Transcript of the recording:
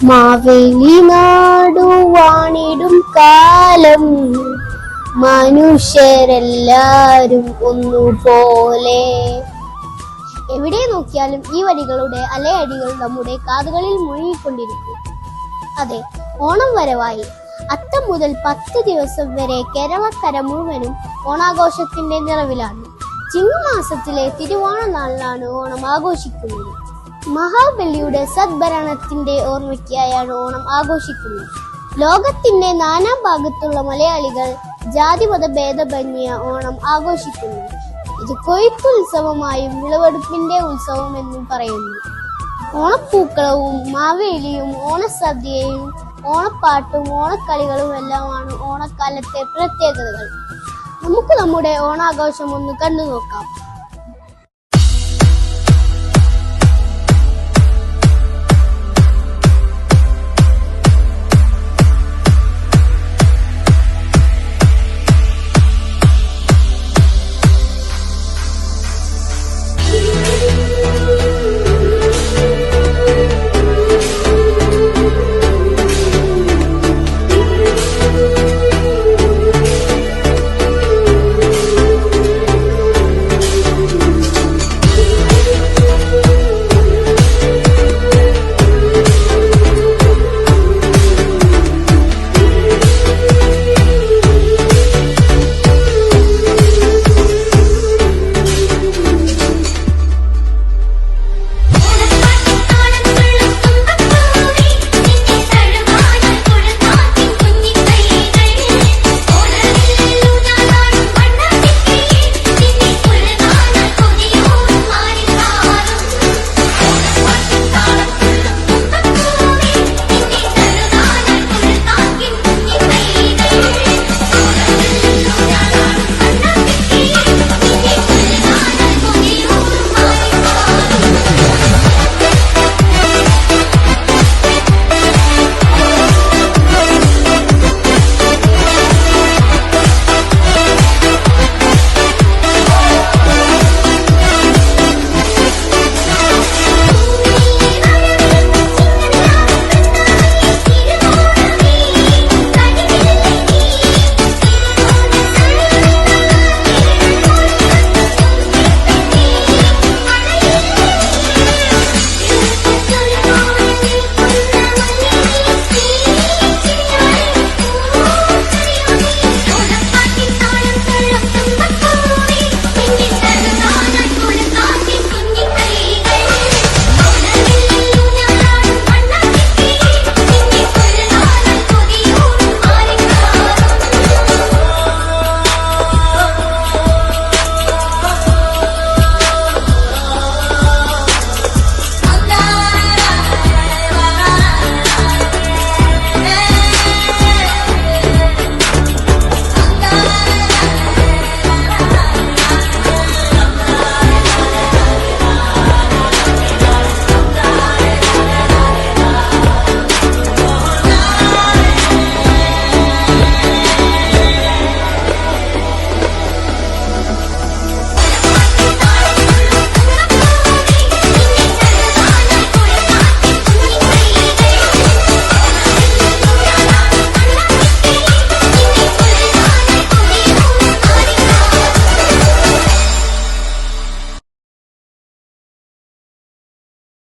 മാവേലി നാടു വാണിടും കാലം മനുഷ്യരെല്ലാരും ഒന്നുപോലെ. എവിടെ നോക്കിയാലും ഈ വരികളുടെ അലയടികൾ നമ്മുടെ കാതുകളിൽ മുഴുകിക്കൊണ്ടിരിക്കും. അതെ, ഓണം വരവായി. അത്തം മുതൽ 10 ദിവസം വരെ കേരളക്കര മുഴുവനും ഓണാഘോഷത്തിന്റെ നിറവിലാണ്. ചിങ്ങമാസത്തിലെ തിരുവോണ നാളിലാണ് ഓണം ആഘോഷിക്കുന്നത്. മഹാബലിയുടെ സദ്ഭരണത്തിന്റെ ഓർമ്മയ്ക്കായാണ് ഓണം ആഘോഷിക്കുന്നത്. ലോകത്തിന്റെ നാനാഭാഗത്തുള്ള മലയാളികൾ ജാതിമത ഭേദമന്യേ ഓണം ആഘോഷിക്കുന്നു. ഇത് കൊയ്ത്തുത്സവമായും വിളവെടുപ്പിന്റെ ഉത്സവം എന്നും പറയുന്നു. ഓണപ്പൂക്കളവും മാവേലിയും ഓണസദ്യയും ഓണപ്പാട്ടും ഓണക്കളികളും എല്ലാമാണ് ഓണക്കാലത്തെ പ്രത്യേകതകൾ. നമുക്ക് നമ്മുടെ ഓണാഘോഷം ഒന്ന് കണ്ടു നോക്കാം.